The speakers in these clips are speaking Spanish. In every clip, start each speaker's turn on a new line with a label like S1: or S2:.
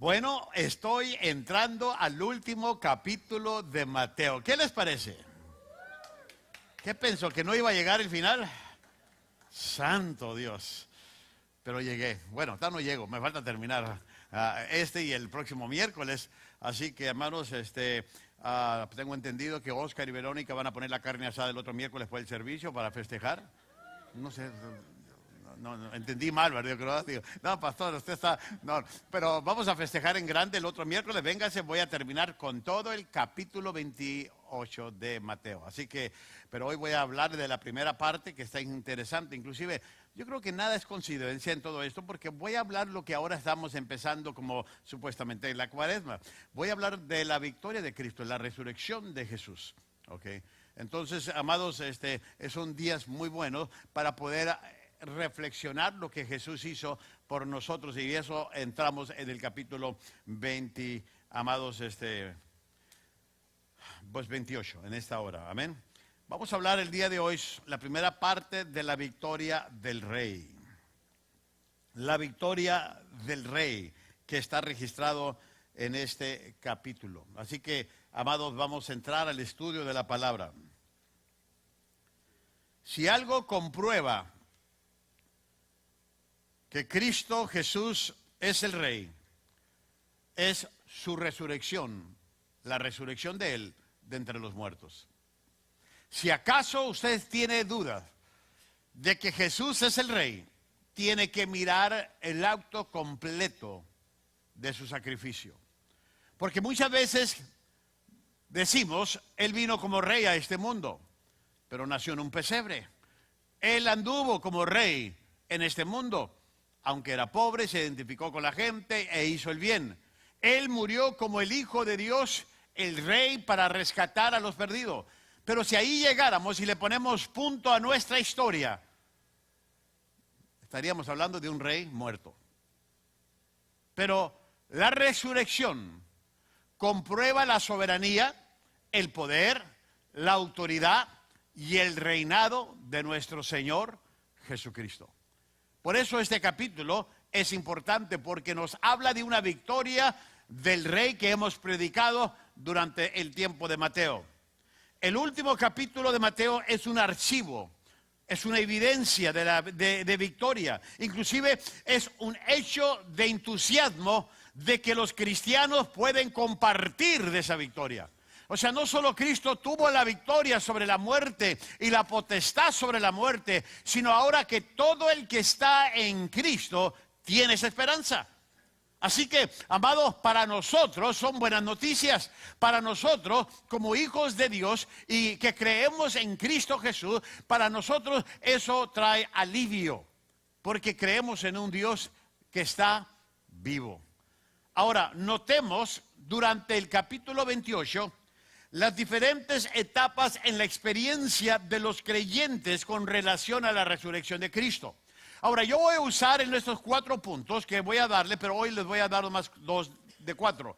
S1: Bueno, estoy entrando al último capítulo de Mateo. ¿Qué les parece? ¿Qué pensó? ¿Que no iba a llegar el final? Santo Dios. Pero llegué. Bueno, no llego, me falta terminar este y el próximo miércoles. Así que, hermanos, tengo entendido que Oscar y Verónica van a poner la carne asada el otro miércoles por el servicio para festejar. No sé. No, entendí mal, ¿verdad? No, pastor, usted está... No, pero vamos a festejar en grande el otro miércoles. Véngase, voy a terminar con todo el capítulo 28 de Mateo. Así que, pero hoy voy a hablar de la primera parte que está interesante. Inclusive, yo creo que nada es coincidencia en todo esto, porque voy a hablar lo que ahora estamos empezando como supuestamente en la Cuaresma. Voy a hablar de la victoria de Cristo, la resurrección de Jesús. ¿Ok? Entonces, amados, son días muy buenos para poder reflexionar lo que Jesús hizo por nosotros, y eso entramos en el capítulo 20, amados, pues 28 en esta hora, amén. Vamos a hablar el día de hoy la primera parte de la victoria del Rey, la victoria del Rey que está registrado en este capítulo. Así que, amados, vamos a entrar al estudio de la palabra. Si algo comprueba que Cristo Jesús es el Rey, es su resurrección, la resurrección de Él de entre los muertos. Si acaso usted tiene dudas de que Jesús es el Rey, tiene que mirar el acto completo de su sacrificio. Porque muchas veces decimos, Él vino como Rey a este mundo, pero nació en un pesebre. Él anduvo como Rey en este mundo. Aunque era pobre, se identificó con la gente e hizo el bien. Él murió como el Hijo de Dios, el Rey, para rescatar a los perdidos. Pero si ahí llegáramos y le ponemos punto a nuestra historia, estaríamos hablando de un Rey muerto. Pero la resurrección comprueba la soberanía, el poder, la autoridad y el reinado de nuestro Señor Jesucristo. Por eso este capítulo es importante, porque nos habla de una victoria del Rey que hemos predicado durante el tiempo de Mateo. El último capítulo de Mateo es un archivo, es una evidencia de victoria. Inclusive es un hecho de entusiasmo de que los cristianos pueden compartir de esa victoria. O sea, no solo Cristo tuvo la victoria sobre la muerte y la potestad sobre la muerte, sino ahora que todo el que está en Cristo tiene esa esperanza. Así que, amados, para nosotros son buenas noticias. Para nosotros, como hijos de Dios y que creemos en Cristo Jesús, para nosotros eso trae alivio, porque creemos en un Dios que está vivo. Ahora, notemos durante el capítulo 28 las diferentes etapas en la experiencia de los creyentes con relación a la resurrección de Cristo. Ahora, yo voy a usar en estos 4 puntos que voy a darle, pero hoy les voy a dar más 2 de 4.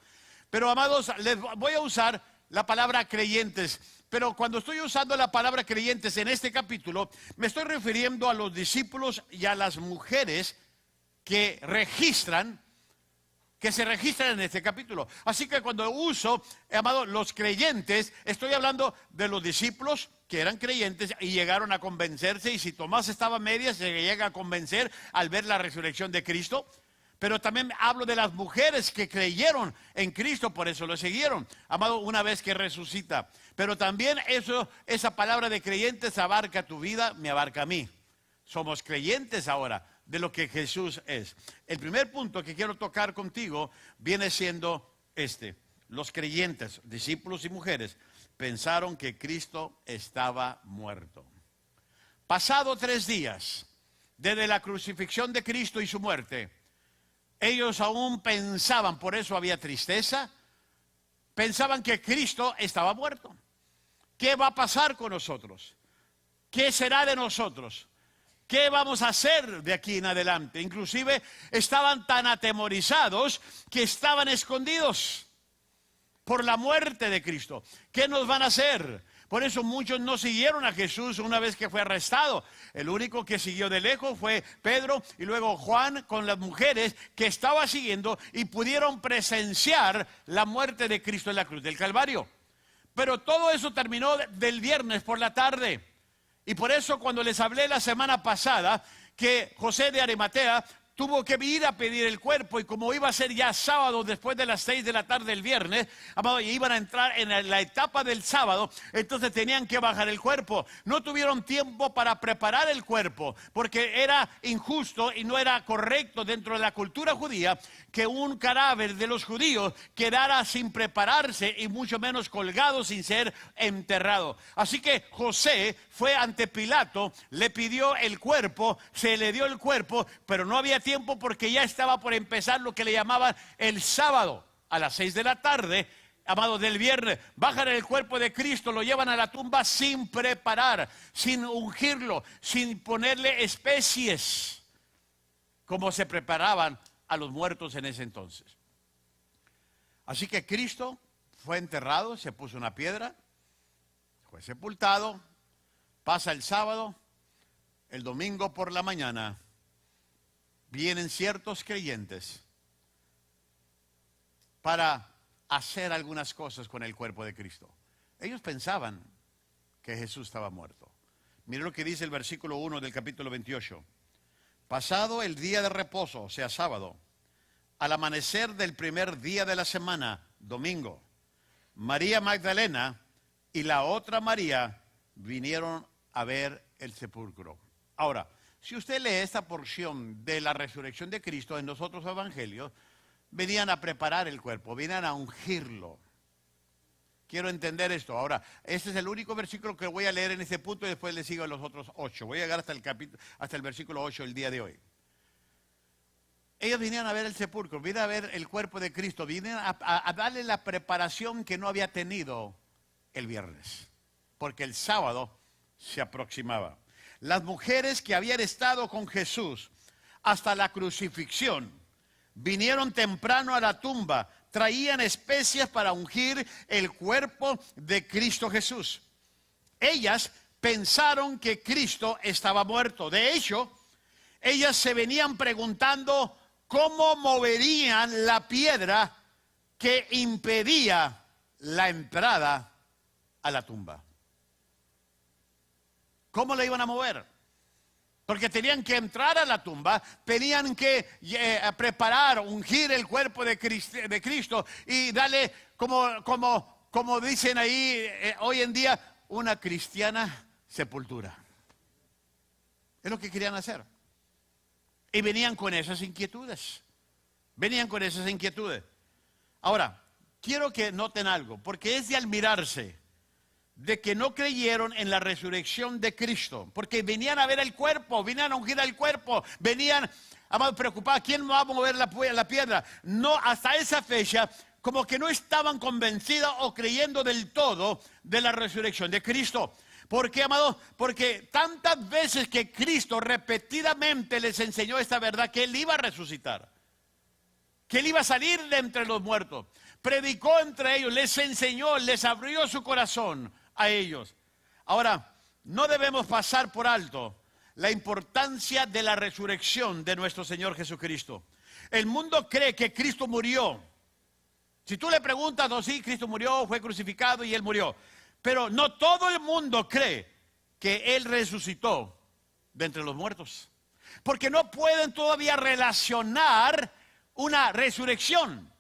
S1: Pero, amados, les voy a usar la palabra creyentes. Pero cuando estoy usando la palabra creyentes en este capítulo, me estoy refiriendo a los discípulos y a las mujeres que se registran en este capítulo. Así que cuando uso, amados, los creyentes, estoy hablando de los discípulos que eran creyentes y llegaron a convencerse, y si Tomás estaba a medias, se llega a convencer al ver la resurrección de Cristo. Pero también hablo de las mujeres que creyeron en Cristo, por eso lo siguieron, amado, una vez que resucita. Pero también esa palabra de creyentes abarca tu vida, me abarca a mí. Somos creyentes ahora de lo que Jesús es. El primer punto que quiero tocar contigo viene siendo los creyentes, discípulos y mujeres, pensaron que Cristo estaba muerto. Pasado 3 días desde la crucifixión de Cristo y su muerte, ellos aún pensaban, por eso había tristeza, pensaban que Cristo estaba muerto. ¿Qué va a pasar con nosotros? ¿Qué será de nosotros? ¿Qué vamos a hacer de aquí en adelante? Inclusive estaban tan atemorizados que estaban escondidos por la muerte de Cristo. ¿Qué nos van a hacer? Por eso muchos no siguieron a Jesús una vez que fue arrestado. El único que siguió de lejos fue Pedro y luego Juan con las mujeres que estaba siguiendo y pudieron presenciar la muerte de Cristo en la cruz del Calvario. Pero todo eso terminó del viernes por la tarde. Y por eso cuando les hablé la semana pasada que José de Arimatea tuvo que ir a pedir el cuerpo, y como iba a ser ya sábado después de las 6 de la tarde el viernes, amado, y iban a entrar en la etapa del sábado, entonces tenían que bajar el cuerpo. No tuvieron tiempo para preparar el cuerpo, porque era injusto y no era correcto dentro de la cultura judía que un cadáver de los judíos quedara sin prepararse y mucho menos colgado sin ser enterrado. Así que José fue ante Pilato, le pidió el cuerpo, se le dio el cuerpo, pero no había tiempo porque ya estaba por empezar lo que le llamaban el sábado. A las 6 de la tarde, amado, del viernes, bajan el cuerpo de Cristo, lo llevan a la tumba sin preparar, sin ungirlo, sin ponerle especies, como se preparaban a los muertos en ese entonces. Así que Cristo fue enterrado, se puso una piedra, fue sepultado, pasa el sábado, el domingo por la mañana vienen ciertos creyentes para hacer algunas cosas con el cuerpo de Cristo. Ellos pensaban que Jesús estaba muerto. Mire lo que dice el versículo 1 del capítulo 28. Pasado el día de reposo, o sea, sábado, al amanecer del primer día de la semana, domingo, María Magdalena y la otra María vinieron a ver el sepulcro. Ahora, si usted lee esta porción de la resurrección de Cristo en los otros evangelios, venían a preparar el cuerpo, venían a ungirlo. Quiero entender esto. Ahora, este es el único versículo que voy a leer en este punto y después le sigo a los otros 8. Voy a llegar hasta el versículo 8 el día de hoy. Ellos vinieron a ver el sepulcro, vinieron a ver el cuerpo de Cristo, vinieron a darle la preparación que no había tenido el viernes, porque el sábado se aproximaba. Las mujeres que habían estado con Jesús hasta la crucifixión vinieron temprano a la tumba, traían especias para ungir el cuerpo de Cristo Jesús. Ellas pensaron que Cristo estaba muerto. De hecho, ellas se venían preguntando cómo moverían la piedra que impedía la entrada a la tumba. ¿Cómo la iban a mover? Porque tenían que entrar a la tumba, tenían que preparar, ungir el cuerpo de Cristo y darle, como dicen ahí hoy en día, una cristiana sepultura. Es lo que querían hacer. Y venían con esas inquietudes. Ahora, quiero que noten algo, porque es de admirarse de que no creyeron en la resurrección de Cristo, porque venían a ver el cuerpo, venían a ungir el cuerpo, venían preocupados, ¿quién va a mover la piedra? No, hasta esa fecha, como que no estaban convencidos o creyendo del todo de la resurrección de Cristo. ¿Por qué, amados? Porque tantas veces que Cristo repetidamente les enseñó esta verdad, que Él iba a resucitar, que Él iba a salir de entre los muertos, predicó entre ellos, les enseñó, les abrió su corazón a ellos. Ahora, no debemos pasar por alto la importancia de la resurrección de nuestro Señor Jesucristo. El mundo cree que Cristo murió. Si tú le preguntas, no, sí, Cristo murió, fue crucificado y Él murió. Pero no todo el mundo cree que Él resucitó de entre los muertos. Porque no pueden todavía relacionar una resurrección.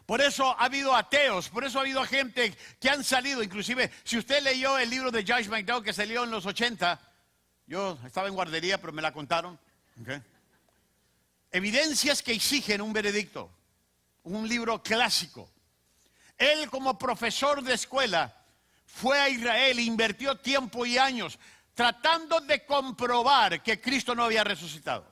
S1: Por eso ha habido ateos, por eso ha habido gente que han salido, inclusive, si usted leyó el libro de Joyce McDowell que salió en los 80, yo estaba en guardería, pero me la contaron. Okay. Evidencias que exigen un veredicto, un libro clásico. Él como profesor de escuela fue a Israel e invirtió tiempo y años tratando de comprobar que Cristo no había resucitado.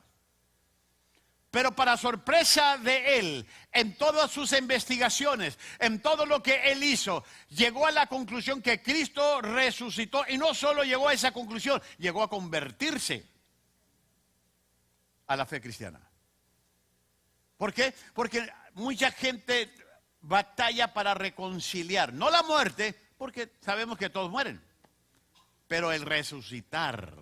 S1: Pero para sorpresa de él, en todas sus investigaciones, en todo lo que él hizo, llegó a la conclusión que Cristo resucitó. Y no solo llegó a esa conclusión, llegó a convertirse a la fe cristiana. ¿Por qué? Porque mucha gente batalla para reconciliar, no la muerte, Porque sabemos que todos mueren. Pero el resucitar,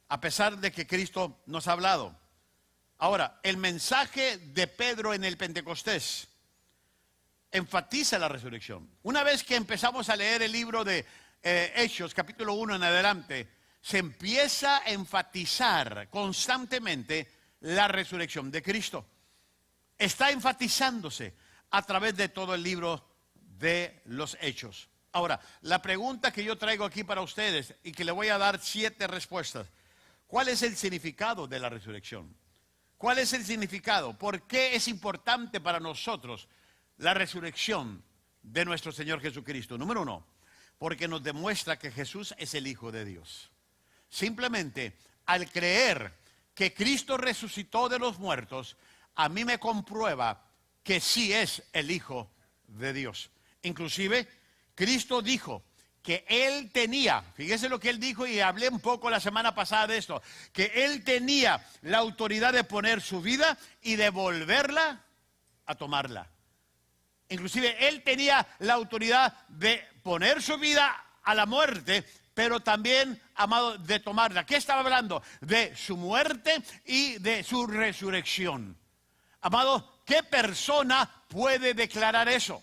S1: a pesar de que Cristo nos ha hablado. Ahora, el mensaje de Pedro en el Pentecostés enfatiza la resurrección. Una vez que empezamos a leer el libro de Hechos, capítulo 1 en adelante, se empieza a enfatizar constantemente la resurrección de Cristo. Está enfatizándose a través de todo el libro de los Hechos. Ahora, la pregunta que yo traigo aquí para ustedes y que le voy a dar 7 respuestas. ¿Cuál es el significado de la resurrección? ¿Cuál es el significado? ¿Por qué es importante para nosotros la resurrección de nuestro Señor Jesucristo? Número 1, porque nos demuestra que Jesús es el Hijo de Dios. Simplemente al creer que Cristo resucitó de los muertos, a mí me comprueba que sí es el Hijo de Dios. Inclusive, Cristo dijo que Él tenía, fíjese lo que Él dijo y hablé un poco la semana pasada de esto, que Él tenía la autoridad de poner su vida y de volverla a tomarla. Inclusive Él tenía la autoridad de poner su vida a la muerte, pero también, amado, de tomarla. ¿Qué estaba hablando? De su muerte y de su resurrección. Amado, ¿qué persona puede declarar eso?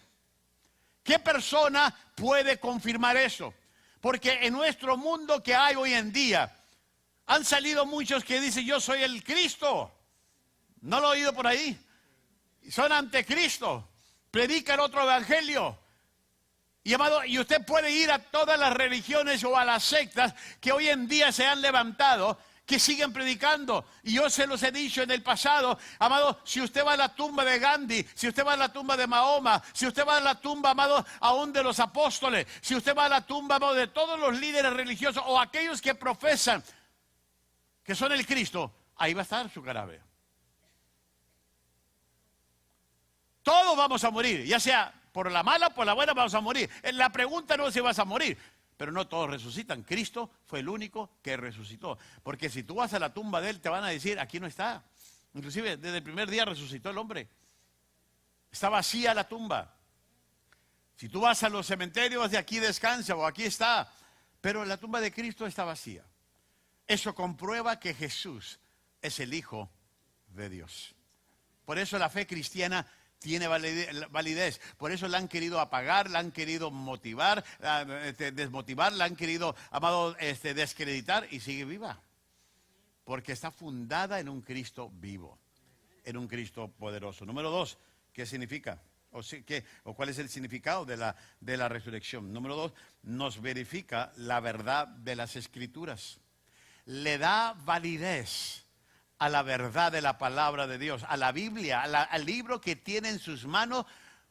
S1: ¿Qué persona puede confirmar eso? Porque en nuestro mundo que hay hoy en día, han salido muchos que dicen, yo soy el Cristo. ¿No lo he oído por ahí? Son anticristo. Predican otro evangelio. Y amado, y usted puede ir a todas las religiones o a las sectas que hoy en día se han levantado, que siguen predicando. Y yo se los he dicho en el pasado, amado, si usted va a la tumba de Gandhi, si usted va a la tumba de Mahoma, si usted va a la tumba, amado, aún de los apóstoles, si usted va a la tumba, amado, de todos los líderes religiosos o aquellos que profesan que son el Cristo, ahí va a estar su cadáver. Todos vamos a morir, ya sea por la mala o por la buena vamos a morir. La pregunta no es si vas a morir, pero no todos resucitan. Cristo fue el único que resucitó. Porque si tú vas a la tumba de Él, te van a decir, aquí no está. Inclusive, desde el primer día resucitó el hombre. Está vacía la tumba. Si tú vas a los cementerios, de aquí descansa o aquí está. Pero la tumba de Cristo está vacía. Eso comprueba que Jesús es el Hijo de Dios. Por eso la fe cristiana tiene validez. Por eso la han querido apagar, la han querido motivar, desmotivar, la han querido, amado, descreditar y sigue viva. Porque está fundada en un Cristo vivo, en un Cristo poderoso. Número 2, ¿qué significa? ¿O cuál es el significado de la resurrección? Número 2, nos verifica la verdad de las Escrituras. Le da validez a la verdad de la palabra de Dios, a la Biblia, al libro que tiene en sus manos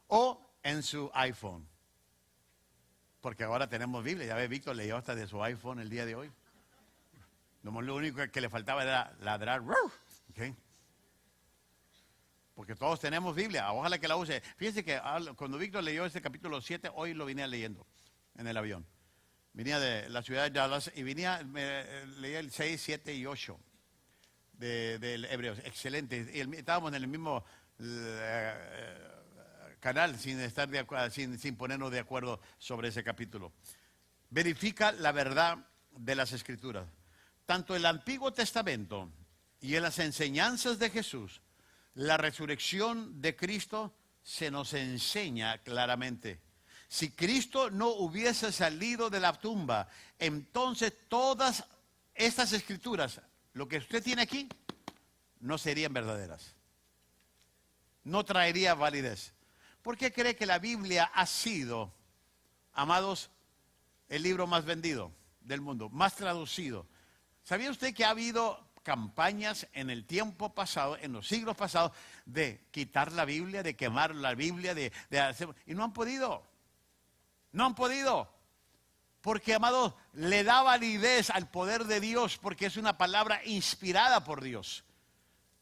S1: o en su iPhone. Porque ahora tenemos Biblia. Ya ve, Víctor leyó hasta de su iPhone el día de hoy. Lo único que le faltaba era ladrar. ¿Okay? Porque todos tenemos Biblia. Ojalá que la use. Fíjense que cuando Víctor leyó este capítulo 7, hoy lo venía leyendo en el avión. Venía de la ciudad de Dallas y leía el 6, 7 y 8. De Hebreos, excelente. Y estábamos en el mismo canal sin ponernos de acuerdo sobre ese capítulo. Verifica la verdad de las Escrituras. Tanto el Antiguo Testamento y en las enseñanzas de Jesús, la resurrección de Cristo se nos enseña claramente. Si Cristo no hubiese salido de la tumba, entonces todas estas Escrituras, lo que usted tiene aquí, no serían verdaderas. No traería validez. ¿Por qué cree que la Biblia ha sido, amados, el libro más vendido del mundo, más traducido? ¿Sabía usted que ha habido campañas en el tiempo pasado, en los siglos pasados, de quitar la Biblia, de quemar la Biblia, de hacer, y no han podido? No han podido. Porque, amado, le da validez al poder de Dios porque es una palabra inspirada por Dios.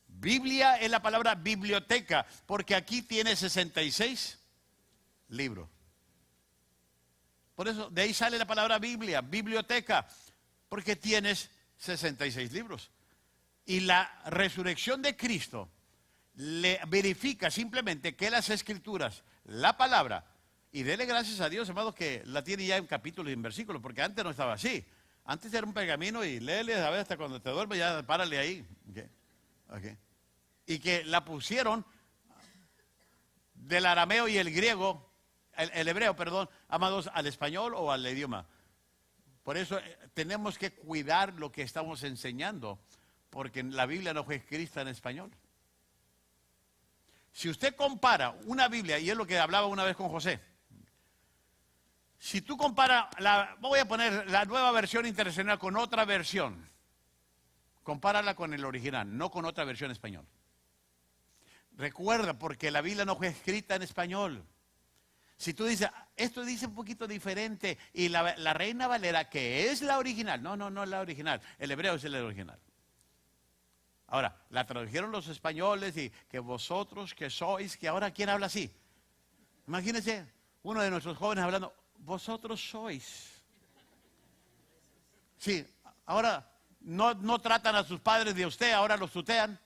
S1: Biblia es la palabra biblioteca porque aquí tiene 66 libros. Por eso, de ahí sale la palabra Biblia, biblioteca, porque tienes 66 libros. Y la resurrección de Cristo le verifica simplemente que las Escrituras, la palabra. Y dele gracias a Dios, hermanos, que la tiene ya en capítulos y en versículos, porque antes no estaba así. Antes era un pergamino y léele, a ver, hasta cuando te duermes, ya párale ahí. Okay. Y que la pusieron del arameo y el griego, el hebreo, perdón, amados, al español o al idioma. Por eso tenemos que cuidar lo que estamos enseñando, porque la Biblia no fue escrita en español. Si usted compara una Biblia, y es lo que hablaba una vez con José, si tú comparas, voy a poner la nueva versión internacional con otra versión, compárala con el original, no con otra versión español. Recuerda, porque la Biblia no fue escrita en español. Si tú dices, esto dice un poquito diferente, y la Reina Valera, que es la original, no es la original, el hebreo es el original. Ahora, la tradujeron los españoles y que vosotros que sois, que ahora ¿quién habla así? Imagínense, uno de nuestros jóvenes hablando, vosotros sois. Sí, ahora no tratan a sus padres de usted, ahora los tutean.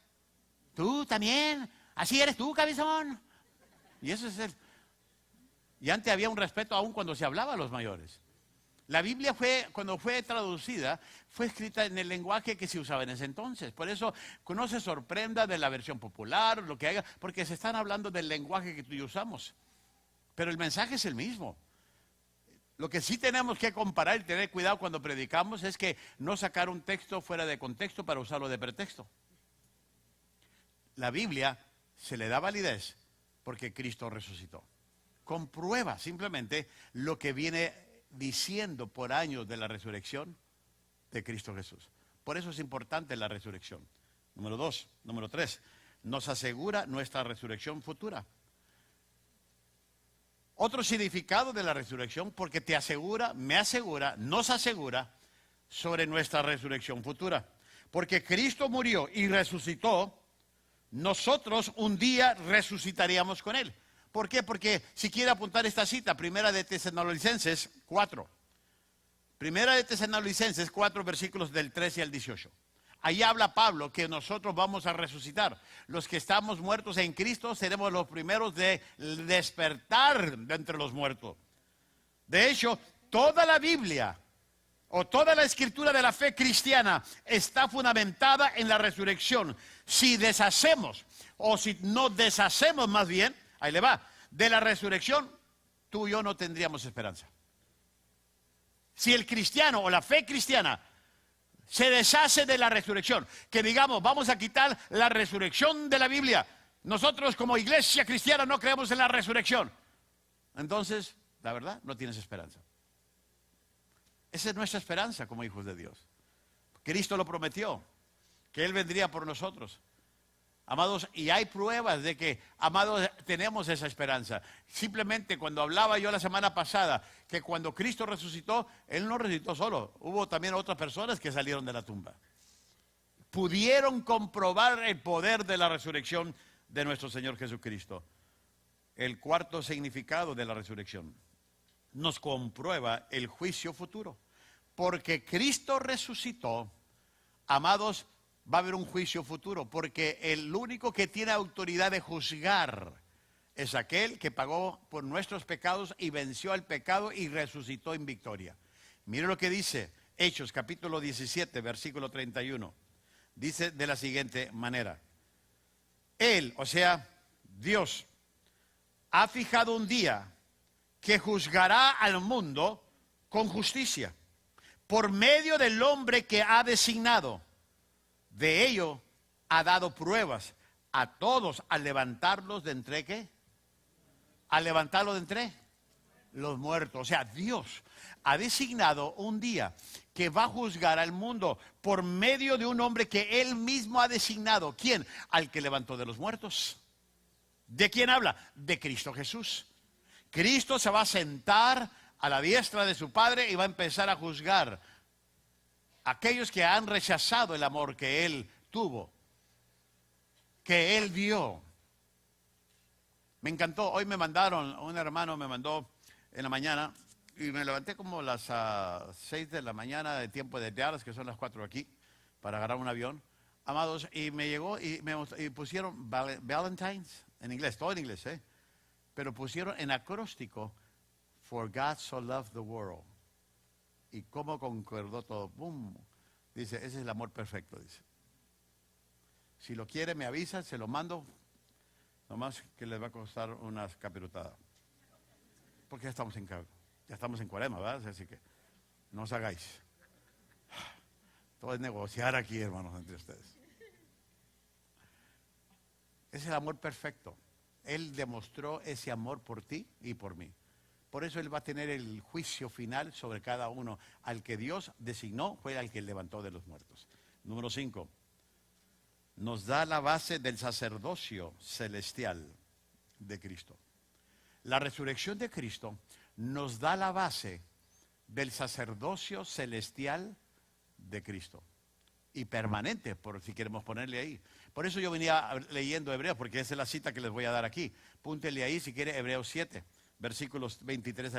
S1: Tú también, así eres tú, cabezón. Y eso es el... Y antes había un respeto aún cuando se hablaba a los mayores. La Biblia cuando fue traducida, fue escrita en el lenguaje que se usaba en ese entonces. Por eso no se sorprenda de la versión popular, lo que haga, porque se están hablando del lenguaje que tú y yo usamos. Pero el mensaje es el mismo. Lo que sí tenemos que comparar y tener cuidado cuando predicamos es que no sacar un texto fuera de contexto para usarlo de pretexto. La Biblia se le da validez porque Cristo resucitó. Comprueba simplemente lo que viene diciendo por años de la resurrección de Cristo Jesús. Por eso es importante la resurrección. Número 3, nos asegura nuestra resurrección futura. Otro significado de la resurrección, porque te asegura, me asegura, nos asegura sobre nuestra resurrección futura. Porque Cristo murió y resucitó, nosotros un día resucitaríamos con Él. ¿Por qué? Porque si quiere apuntar esta cita, Primera de Tesalonicenses 4. Primera de Tesalonicenses 4, versículos del 13 al 18. Ahí habla Pablo que nosotros vamos a resucitar. Los que estamos muertos en Cristo seremos los primeros de despertar de entre los muertos. De hecho, toda la Biblia o toda la escritura de la fe cristiana está fundamentada en la resurrección. Si deshacemos, o si no deshacemos más bien, ahí le va, de la resurrección, tú y yo no tendríamos esperanza. Si el cristiano o la fe cristiana se deshace de la resurrección, que digamos, vamos a quitar la resurrección de la Biblia, nosotros como iglesia cristiana no creemos en la resurrección, entonces, la verdad, no tienes esperanza. Esa es nuestra esperanza como hijos de Dios. Cristo lo prometió, que Él vendría por nosotros. Amados, y hay pruebas de que, amados, tenemos esa esperanza. Simplemente cuando hablaba yo la semana pasada, que cuando Cristo resucitó, Él no resucitó solo. Hubo también otras personas que salieron de la tumba. Pudieron comprobar el poder de la resurrección de nuestro Señor Jesucristo. El cuarto significado de la resurrección nos comprueba el juicio futuro. Porque Cristo resucitó, amados, va a haber un juicio futuro, porque el único que tiene autoridad de juzgar es aquel que pagó por nuestros pecados y venció al pecado y resucitó en victoria. Mire lo que dice Hechos capítulo 17, versículo 31. Dice de la siguiente manera: Él, o sea, Dios, ha fijado un día que juzgará al mundo con justicia por medio del hombre que ha designado. De ello ha dado pruebas a todos al levantarlos de entre ¿qué? Al levantarlos de entre los muertos. O sea, Dios ha designado un día que va a juzgar al mundo por medio de un hombre que Él mismo ha designado. ¿Quién? Al que levantó de los muertos. ¿De quién habla? De Cristo Jesús. Cristo se va a sentar a la diestra de su Padre y va a empezar a juzgar a aquellos que han rechazado el amor que Él tuvo, que Él dio. Me encantó, hoy me mandaron, un hermano me mandó en la mañana, y me levanté como a las 6 de la mañana de tiempo de Dallas, que son las 4 aquí, para agarrar un avión, amados, y me llegó y pusieron Valentine's, en inglés, todo en inglés, pero pusieron en acróstico, For God so loved the world. Y cómo concordó todo. ¡Bum! Dice, ese es el amor perfecto, dice. Si lo quiere, me avisa, se lo mando. Nomás que les va a costar unas capirutadas. Porque ya estamos en Cuaresma, ¿verdad? Así que no os hagáis. Todo es negociar aquí, hermanos, entre ustedes. Es el amor perfecto. Él demostró ese amor por ti y por mí. Por eso Él va a tener el juicio final sobre cada uno. Al que Dios designó fue al que Él levantó de los muertos. Número 5. Nos da la base del sacerdocio celestial de Cristo. La resurrección de Cristo nos da la base del sacerdocio celestial de Cristo. Y permanente, por si queremos ponerle ahí. Por eso yo venía leyendo Hebreos, porque esa es la cita que les voy a dar aquí. Púntele ahí si quiere Hebreos 7, versículos 23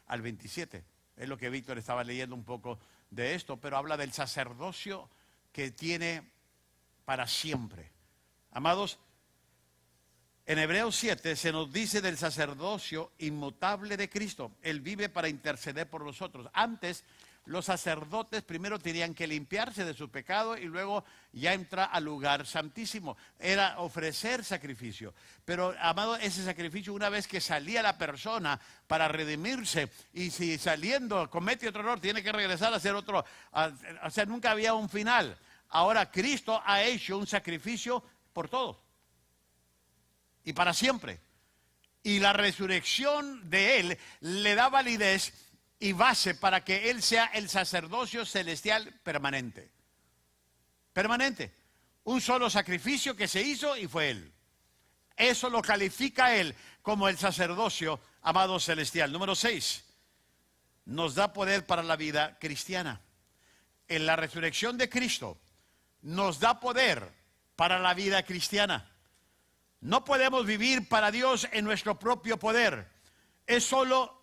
S1: al 27. Es lo que Víctor estaba leyendo un poco de esto, pero habla del sacerdocio que tiene para siempre. Amados, en Hebreos 7 se nos dice del sacerdocio inmutable de Cristo. Él vive para interceder por nosotros. Antes, los sacerdotes primero tenían que limpiarse de su pecado y luego ya entra al lugar santísimo. Era ofrecer sacrificio. Pero, amado, ese sacrificio, una vez que salía la persona para redimirse, y si saliendo comete otro error, tiene que regresar a hacer otro. O sea, nunca había un final. Ahora Cristo ha hecho un sacrificio por todos y para siempre. Y la resurrección de Él le da validez y base para que Él sea el sacerdocio celestial permanente. Permanente. Un solo sacrificio que se hizo y fue Él. Eso lo califica a Él como el sacerdocio, amado celestial. Número 6. Nos da poder para la vida cristiana. En la resurrección de Cristo nos da poder para la vida cristiana. No podemos vivir para Dios en nuestro propio poder. Es solo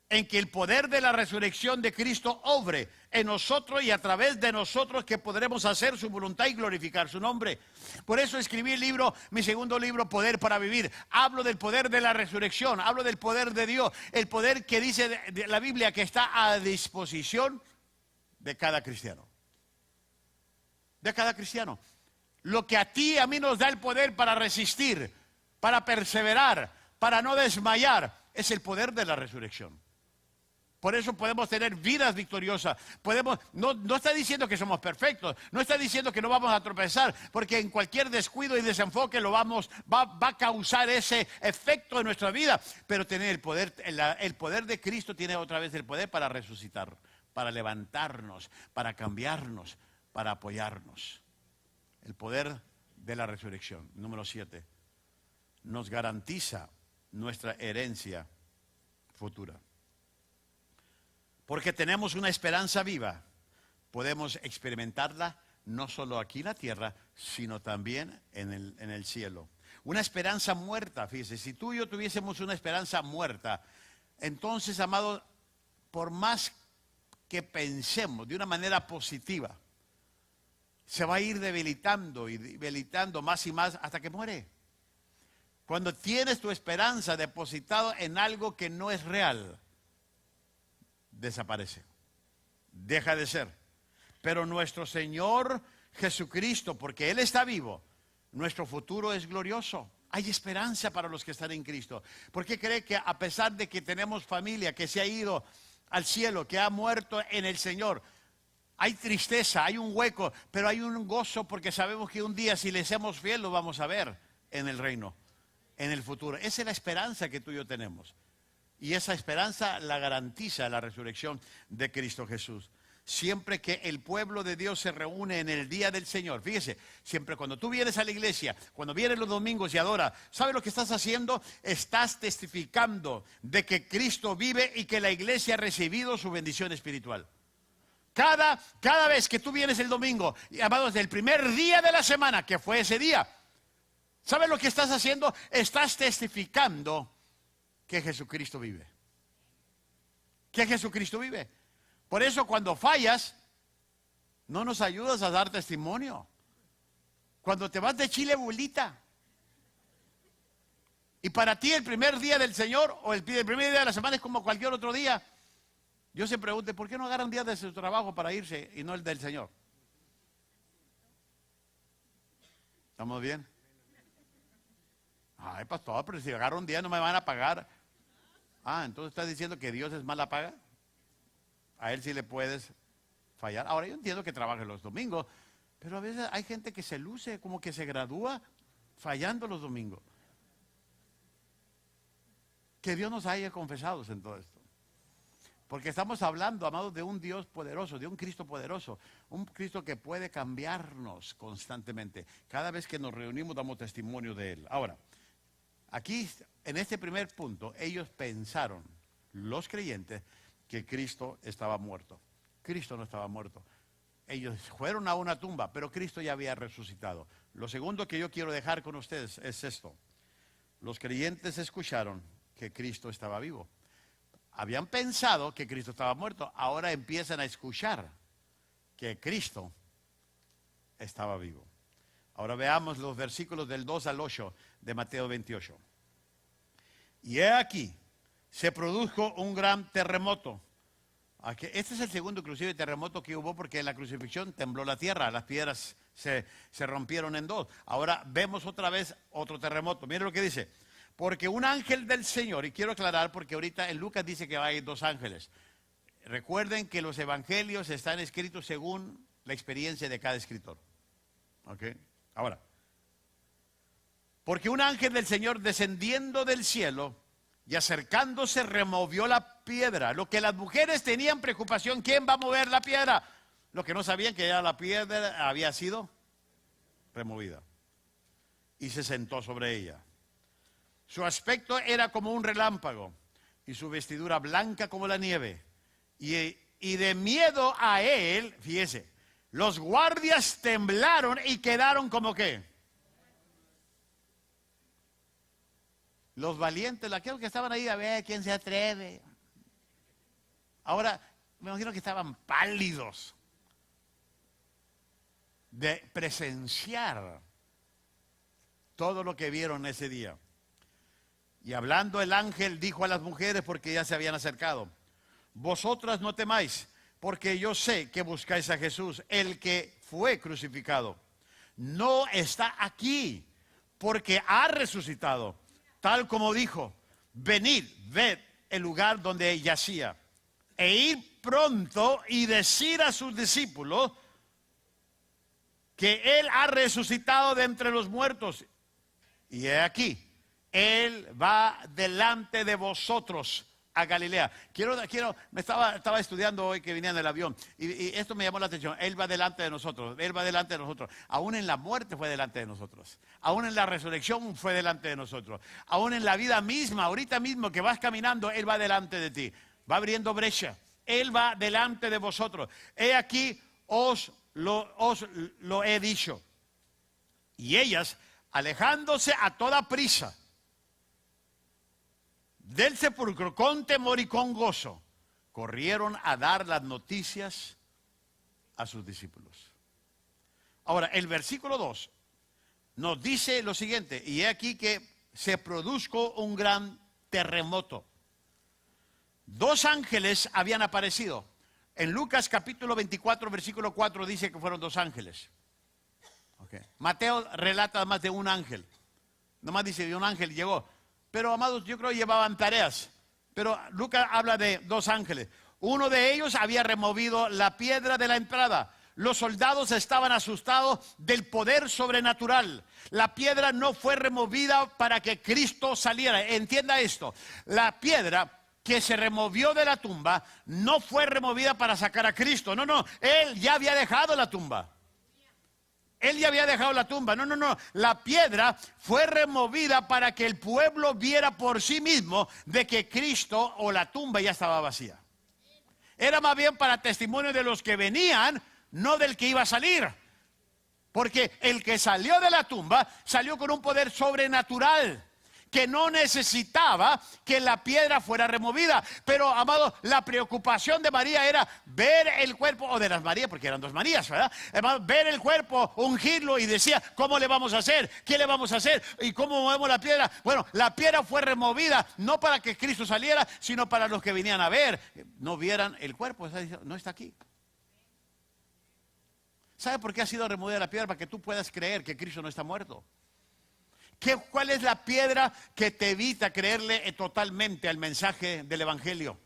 S1: en que el poder de la resurrección de Cristo obre en nosotros y a través de nosotros que podremos hacer su voluntad y glorificar su nombre. Por eso escribí el libro, mi segundo libro, Poder para Vivir. Hablo del poder de la resurrección, hablo del poder de Dios, el poder que dice de la Biblia que está a disposición de cada cristiano. De cada cristiano. Lo que a ti y a mí nos da el poder para resistir, para perseverar, para no desmayar, es el poder de la resurrección. Por eso podemos tener vidas victoriosas. No está diciendo que somos perfectos, no está diciendo que no vamos a tropezar, porque en cualquier descuido y desenfoque va a causar ese efecto en nuestra vida. Pero tener el poder de Cristo tiene otra vez el poder para resucitar, para levantarnos, para cambiarnos, para apoyarnos. El poder de la resurrección. Número 7. Nos garantiza nuestra herencia futura. Porque tenemos una esperanza viva. Podemos experimentarla no solo aquí en la tierra, sino también en el cielo. Una esperanza muerta, fíjese. Si tú y yo tuviésemos una esperanza muerta, entonces, amado, por más que pensemos de una manera positiva, se va a ir debilitando y debilitando más y más hasta que muere. Cuando tienes tu esperanza depositado en algo que no es real, desaparece, deja de ser. Pero nuestro Señor Jesucristo, porque Él está vivo, nuestro futuro es glorioso. Hay esperanza para los que están en Cristo. ¿Por qué cree que a pesar de que tenemos familia que se ha ido al cielo, que ha muerto en el Señor, hay tristeza, hay un hueco, pero hay un gozo porque sabemos que un día si le seamos fiel lo vamos a ver en el reino, en el futuro? Esa es la esperanza que tú y yo tenemos. Y esa esperanza la garantiza la resurrección de Cristo Jesús. Siempre que el pueblo de Dios se reúne en el día del Señor, fíjese, siempre cuando tú vienes a la iglesia, cuando vienes los domingos y adoras, ¿sabes lo que estás haciendo? Estás testificando de que Cristo vive y que la iglesia ha recibido su bendición espiritual. Cada vez que tú vienes el domingo, amados, del primer día de la semana, que fue ese día, ¿sabes lo que estás haciendo? Estás testificando que Jesucristo vive. Que Jesucristo vive. Por eso cuando fallas, no nos ayudas a dar testimonio. Cuando te vas de chile bolita Y para ti el primer día del Señor o el primer día de la semana es como cualquier otro día. Yo se pregunte, ¿por qué no agarran días de su trabajo para irse y no el del Señor? ¿Estamos bien? Ay, pastor, pero si agarro un día no me van a pagar. Ah, entonces estás diciendo que Dios es mala paga. A Él sí le puedes fallar. Ahora yo entiendo que trabaje los domingos, pero a veces hay gente que se luce como que se gradúa fallando los domingos. Que Dios nos haya confesados en todo esto. Porque estamos hablando, amados, de un Dios poderoso, de un Cristo poderoso. Un Cristo que puede cambiarnos constantemente. Cada vez que nos reunimos damos testimonio de Él. Ahora, aquí, en este primer punto, ellos pensaron, los creyentes, que Cristo estaba muerto. Cristo no estaba muerto. Ellos fueron a una tumba, pero Cristo ya había resucitado. Lo segundo que yo quiero dejar con ustedes es esto. Los creyentes escucharon que Cristo estaba vivo. Habían pensado que Cristo estaba muerto. Ahora empiezan a escuchar que Cristo estaba vivo. Ahora veamos los versículos del 2 al 8 de Mateo 28. Y he aquí, se produjo un gran terremoto. Este es el segundo inclusive terremoto que hubo porque en la crucifixión tembló la tierra, las piedras se rompieron en dos. Ahora vemos otra vez otro terremoto. Miren lo que dice. Porque un ángel del Señor, y quiero aclarar porque ahorita en Lucas dice que hay dos ángeles. Recuerden que los evangelios están escritos según la experiencia de cada escritor. ¿Ok? Ahora, porque un ángel del Señor descendiendo del cielo y acercándose removió la piedra. Lo que las mujeres tenían preocupación, ¿quién va a mover la piedra? Lo que no sabían que ya la piedra había sido removida. Y se sentó sobre ella. Su aspecto era como un relámpago y su vestidura blanca como la nieve. Y de miedo a él, fíjese, los guardias temblaron y quedaron como qué. Los valientes, aquellos que estaban ahí a ver quién se atreve. Ahora, me imagino que estaban pálidos de presenciar todo lo que vieron ese día. Y hablando el ángel dijo a las mujeres porque ya se habían acercado: vosotras no temáis, porque yo sé que buscáis a Jesús, el que fue crucificado. No está aquí, porque ha resucitado, tal como dijo. Venid, ved el lugar donde yacía, e ir pronto y decir a sus discípulos que Él ha resucitado de entre los muertos. Y he aquí, Él va delante de vosotros a Galilea. Me estaba estudiando hoy que venía en el avión y esto me llamó la atención. Él va delante de nosotros, Él va delante de nosotros. Aún en la muerte fue delante de nosotros. Aún en la resurrección fue delante de nosotros. Aún en la vida misma, ahorita mismo que vas caminando, Él va delante de ti. Va abriendo brecha. Él va delante de vosotros. He aquí, os lo he dicho. Y ellas, alejándose a toda prisa del sepulcro, con temor y con gozo, corrieron a dar las noticias a sus discípulos. Ahora, el versículo 2 nos dice lo siguiente: y he aquí que se produjo un gran terremoto. Dos ángeles habían aparecido. En Lucas capítulo 24, versículo 4 dice que fueron dos ángeles. Okay. Mateo relata más de un ángel. Nomás dice de un ángel llegó. Pero, amados, yo creo que llevaban tareas. Pero Lucas habla de dos ángeles. Uno de ellos había removido la piedra de la entrada. Los soldados estaban asustados del poder sobrenatural. La piedra no fue removida para que Cristo saliera. Entienda esto. La piedra que se removió de la tumba no fue removida para sacar a Cristo. No, Él ya había dejado la tumba. Él ya había dejado la tumba. No. La piedra fue removida para que el pueblo viera por sí mismo de que Cristo o la tumba ya estaba vacía. Era más bien para testimonio de los que venían, no del que iba a salir. Porque el que salió de la tumba salió con un poder sobrenatural que no necesitaba que la piedra fuera removida. Pero, amado, la preocupación de María era ver el cuerpo, o de las Marías, porque eran dos Marías, ¿verdad? Amado, ver el cuerpo, ungirlo, y decía, ¿cómo le vamos a hacer? ¿Qué le vamos a hacer? ¿Y cómo movemos la piedra? Bueno, la piedra fue removida, no para que Cristo saliera, sino para los que venían a ver, no vieran el cuerpo. No está aquí. ¿Sabe por qué ha sido removida la piedra? Para que tú puedas creer que Cristo no está muerto. ¿Cuál es la piedra que te evita creerle totalmente al mensaje del Evangelio?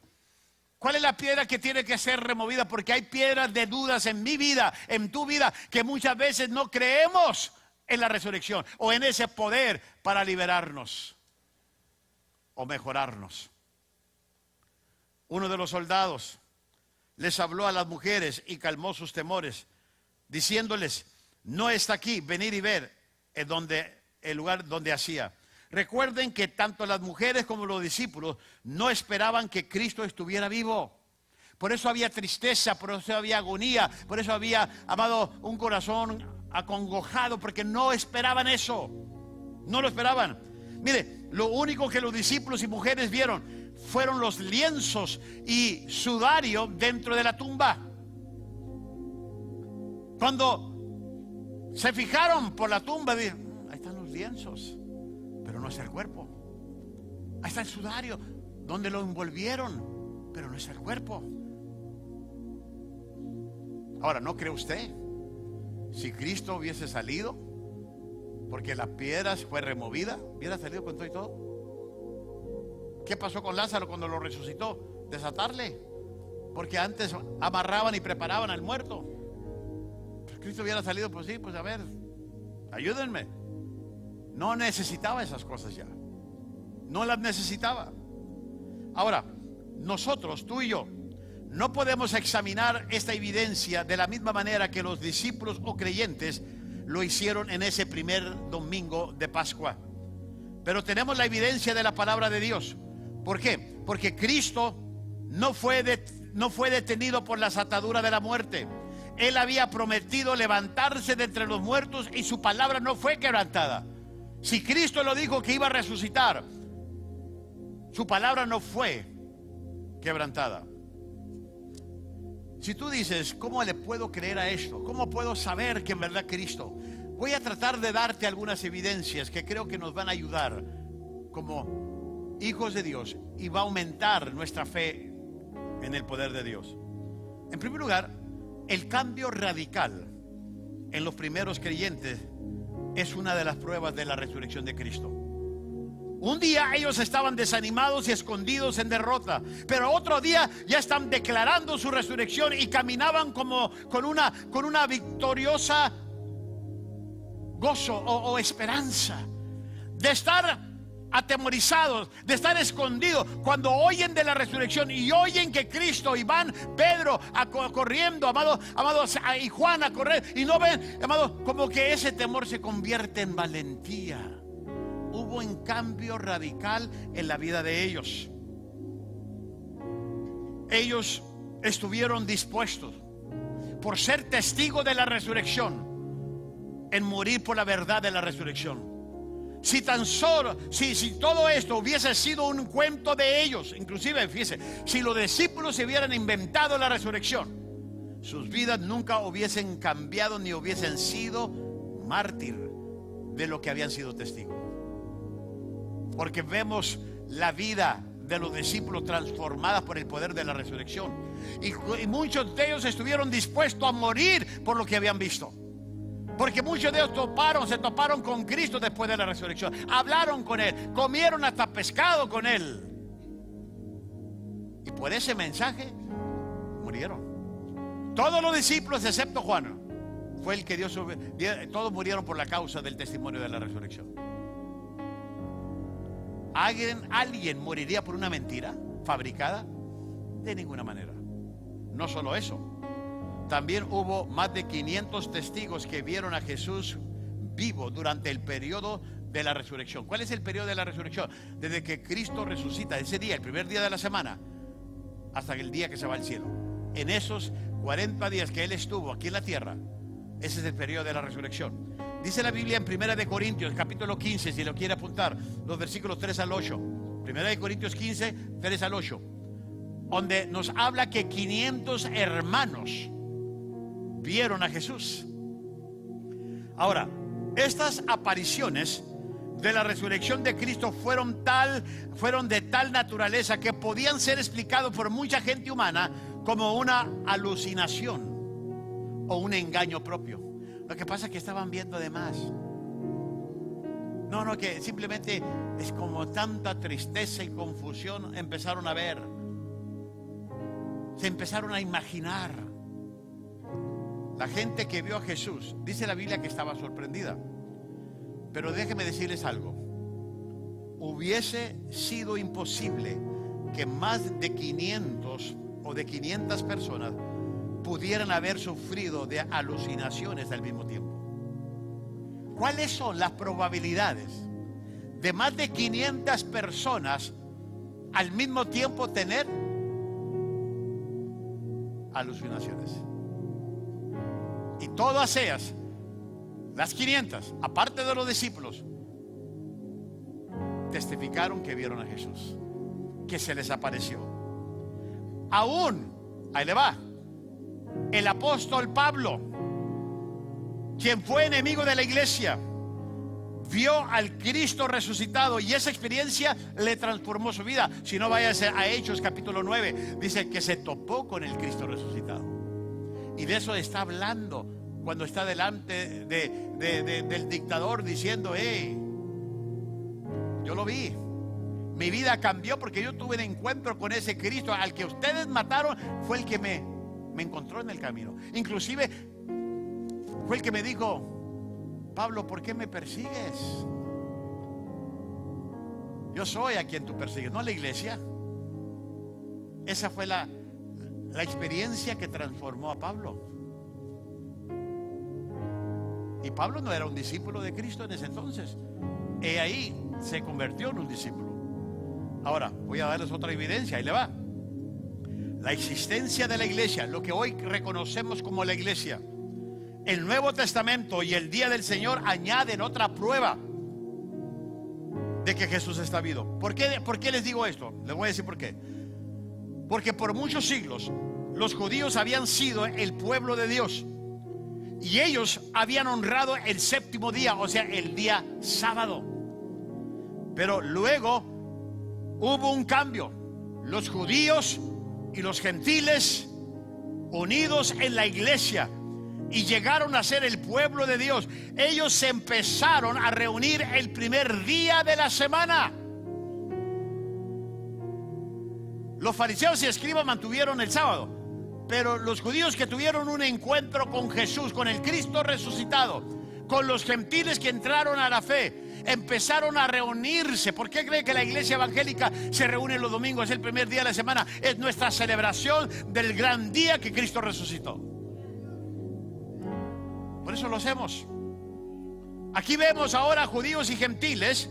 S1: ¿Cuál es la piedra que tiene que ser removida? Porque hay piedras de dudas en mi vida, en tu vida, que muchas veces no creemos en la resurrección o en ese poder para liberarnos o mejorarnos. Uno de los soldados les habló a las mujeres y calmó sus temores, diciéndoles, no está aquí, venid y ver el lugar donde hacía. Recuerden que tanto las mujeres como los discípulos no esperaban que Cristo estuviera vivo. Por eso había tristeza, por eso había agonía, por eso había, amado, un corazón acongojado, porque no esperaban eso. No lo esperaban. Mire, lo único que los discípulos y mujeres vieron fueron los lienzos y sudario dentro de la tumba. Cuando se fijaron por la tumba, dijeron, ahí están los lienzos, pero no es el cuerpo. Ahí está el sudario, donde lo envolvieron, pero no es el cuerpo. Ahora, ¿no cree usted? Si Cristo hubiese salido, porque la piedra fue removida, hubiera salido con todo y todo. ¿Qué pasó con Lázaro cuando lo resucitó? Desatarle, porque antes amarraban y preparaban al muerto. Cristo hubiera salido, pues sí, pues a ver, ayúdenme. No necesitaba esas cosas ya. No las necesitaba. Ahora, nosotros, tú y yo, no podemos examinar esta evidencia de la misma manera que los discípulos o creyentes lo hicieron en ese primer domingo de Pascua. Pero tenemos la evidencia de la palabra de Dios. ¿Por qué? Porque Cristo no fue detenido por las ataduras de la muerte. Él había prometido levantarse de entre los muertos y su palabra no fue quebrantada. Si Cristo lo dijo que iba a resucitar, su palabra no fue quebrantada. Si tú dices, ¿cómo le puedo creer a esto? ¿Cómo puedo saber que en verdad Cristo? Voy a tratar de darte algunas evidencias que creo que nos van a ayudar como hijos de Dios y va a aumentar nuestra fe en el poder de Dios. En primer lugar, el cambio radical en los primeros creyentes es una de las pruebas de la resurrección de Cristo. Un día ellos estaban desanimados y escondidos en derrota, pero otro día ya están declarando su resurrección y caminaban como con una victoriosa gozo o esperanza de estar atemorizados, de estar escondidos. Cuando oyen de la resurrección y oyen que Cristo, y van Pedro corriendo, amado, y Juan a correr, y no ven, amado, como que ese temor se convierte en valentía. Hubo un cambio radical en la vida de ellos. Ellos estuvieron dispuestos, por ser testigos de la resurrección, en morir por la verdad de la resurrección. Si tan solo, si todo esto hubiese sido un cuento de ellos, inclusive, fíjese, si los discípulos se hubieran inventado la resurrección, sus vidas nunca hubiesen cambiado ni hubiesen sido mártir de lo que habían sido testigos. Porque vemos la vida de los discípulos transformada por el poder de la resurrección. Y muchos de ellos estuvieron dispuestos a morir por lo que habían visto. Porque muchos de ellos se toparon con Cristo después de la resurrección. Hablaron con Él, comieron hasta pescado con Él. Y por ese mensaje murieron. Todos los discípulos excepto Juan fue el que dio todos murieron por la causa del testimonio de la resurrección. ¿Alguien moriría por una mentira fabricada? De ninguna manera. No solo eso, también hubo más de 500 testigos que vieron a Jesús vivo durante el periodo de la resurrección. ¿Cuál es el periodo de la resurrección? Desde que Cristo resucita, ese día, el primer día de la semana, hasta el día que se va al cielo. En esos 40 días que Él estuvo aquí en la tierra, ese es el periodo de la resurrección. Dice la Biblia en 1 de Corintios, capítulo 15, si lo quiere apuntar, los versículos 3 al 8. 1 de Corintios 15, 3 al 8. Donde nos habla que 500 hermanos vieron a Jesús. Ahora, estas apariciones de la resurrección de Cristo fueron de tal naturaleza que podían ser explicados por mucha gente humana como una alucinación o un engaño propio. Lo que pasa es que estaban viendo de más. No, que simplemente es como tanta tristeza y confusión empezaron a ver. Se empezaron a imaginar. La gente que vio a Jesús, dice la Biblia que estaba sorprendida. Pero déjenme decirles algo. Hubiese sido imposible que más de 500 o de 500 personas pudieran haber sufrido de alucinaciones al mismo tiempo. ¿Cuáles son las probabilidades de más de 500 personas al mismo tiempo tener alucinaciones? Y todas ellas, las 500, aparte de los discípulos, testificaron que vieron a Jesús, que se les apareció. Aún, ahí le va, el apóstol Pablo, quien fue enemigo de la iglesia, vio al Cristo resucitado y esa experiencia le transformó su vida. Si no, vaya a Hechos capítulo 9, dice que se topó con el Cristo resucitado. Y de eso está hablando cuando está delante del dictador diciendo: yo lo vi, mi vida cambió porque yo tuve un encuentro con ese Cristo al que ustedes mataron. Fue el que me encontró en el camino. Inclusive fue el que me dijo: Pablo, ¿por qué me persigues? Yo soy a quien tú persigues, no a la iglesia. Esa fue la experiencia que transformó a Pablo. Y Pablo no era un discípulo de Cristo en ese entonces. Ahí se convirtió en un discípulo. Ahora voy a darles otra evidencia. Ahí le va. La existencia de la iglesia, lo que hoy reconocemos como la iglesia. El Nuevo Testamento y el día del Señor añaden otra prueba de que Jesús está vivo. ¿Por qué les digo esto? Les voy a decir por qué. Porque por muchos siglos los judíos habían sido el pueblo de Dios y ellos habían honrado el séptimo día, o sea, el día sábado. Pero luego hubo un cambio. Los judíos y los gentiles unidos en la iglesia y llegaron a ser el pueblo de Dios. Ellos se empezaron a reunir el primer día de la semana. Los fariseos y escribas mantuvieron el sábado, pero los judíos que tuvieron un encuentro con Jesús, con el Cristo resucitado, con los gentiles que entraron a la fe, empezaron a reunirse. ¿Por qué cree que la iglesia evangélica se reúne los domingos? Es el primer día de la semana. Es nuestra celebración del gran día que Cristo resucitó. Por eso lo hacemos. Aquí vemos ahora judíos y gentiles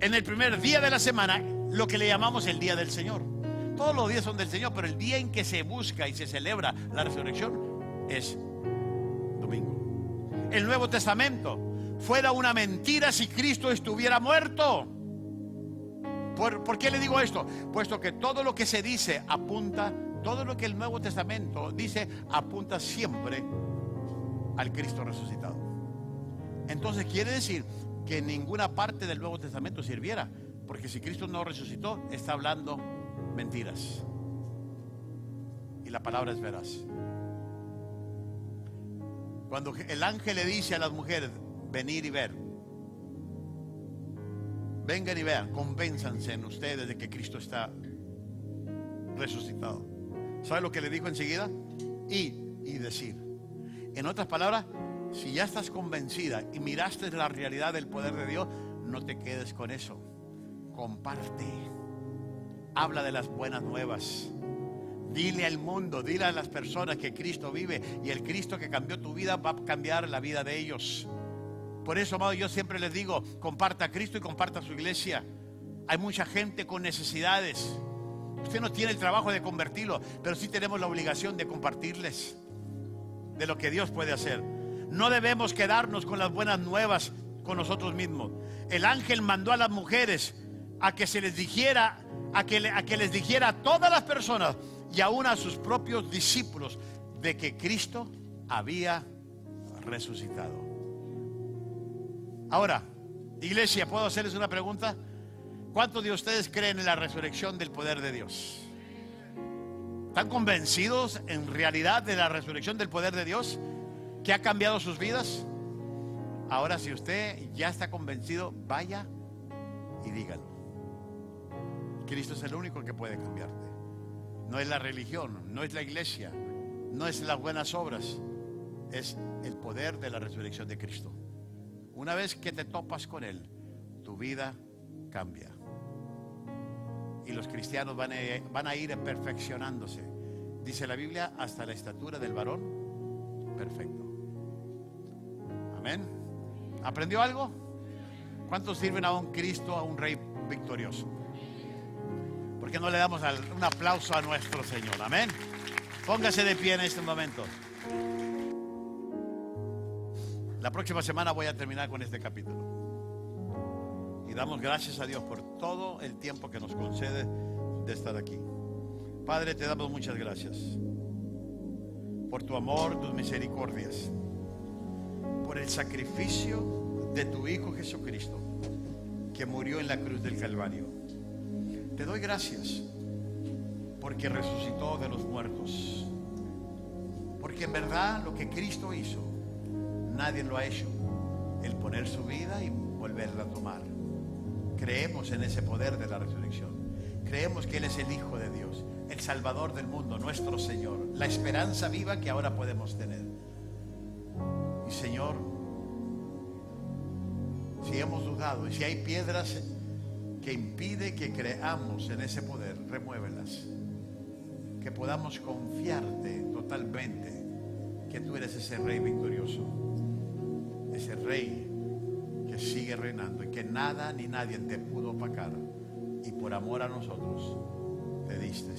S1: en el primer día de la semana, lo que le llamamos el día del Señor. Todos los días son del Señor, pero el día en que se busca y se celebra la resurrección es domingo. El Nuevo Testamento fuera una mentira si Cristo estuviera muerto. ¿Por qué le digo esto? Puesto que todo lo que se dice apunta, todo lo que el Nuevo Testamento dice apunta siempre al Cristo resucitado. Entonces quiere decir que ninguna parte del Nuevo Testamento sirviera, porque si Cristo no resucitó, está hablando mentiras y la palabra es veraz. Cuando el ángel le dice a las mujeres: venir y ver, vengan y vean, convénzanse en ustedes de que Cristo está resucitado. ¿Sabe lo que le dijo enseguida? Y decir. En otras palabras, si ya estás convencida y miraste la realidad del poder de Dios, no te quedes con eso. Comparte. Habla de las buenas nuevas. Dile al mundo, dile a las personas que Cristo vive, y el Cristo que cambió tu vida va a cambiar la vida de ellos. Por eso, amado, yo siempre les digo: comparta a Cristo y comparta a su iglesia. Hay mucha gente con necesidades. Usted no tiene el trabajo de convertirlo, pero sí tenemos la obligación de compartirles de lo que Dios puede hacer. No debemos quedarnos con las buenas nuevas con nosotros mismos. El ángel mandó a las mujeres a que se les dijera, a que les dijera a todas las personas y aún a sus propios discípulos de que Cristo había resucitado. Ahora, iglesia, ¿puedo hacerles una pregunta? ¿Cuántos de ustedes creen en la resurrección del poder de Dios? ¿Están convencidos en realidad de la resurrección del poder de Dios que ha cambiado sus vidas? Ahora, si usted ya está convencido, vaya y dígalo. Cristo es el único que puede cambiarte. No es la religión, no es la iglesia, no es las buenas obras, es el poder de la resurrección de Cristo. Una vez que te topas con Él, tu vida cambia. Y los cristianos van a ir perfeccionándose. Dice la Biblia, hasta la estatura del varón perfecto. Amén. ¿Aprendió algo? ¿Cuántos sirven a un Cristo, a un Rey victorioso? ¿Por qué no le damos un aplauso a nuestro Señor? Amén. Póngase de pie en este momento. La próxima semana voy a terminar con este capítulo. Y damos gracias a Dios por todo el tiempo que nos concede de estar aquí. Padre, te damos muchas gracias por tu amor, tus misericordias, por el sacrificio de tu Hijo Jesucristo, que murió en la cruz del Calvario. Te doy gracias porque resucitó de los muertos, porque en verdad lo que Cristo hizo, nadie lo ha hecho, el poner su vida y volverla a tomar. Creemos en ese poder de la resurrección. Creemos que Él es el Hijo de Dios, el Salvador del mundo, nuestro Señor, la esperanza viva que ahora podemos tener. Y Señor, si hemos dudado y si hay piedras que impiden que creamos en ese poder, remuévelas. Que podamos confiarte totalmente que tú eres ese Rey victorioso, ese Rey que sigue reinando y que nada ni nadie te pudo opacar, y por amor a nosotros te diste.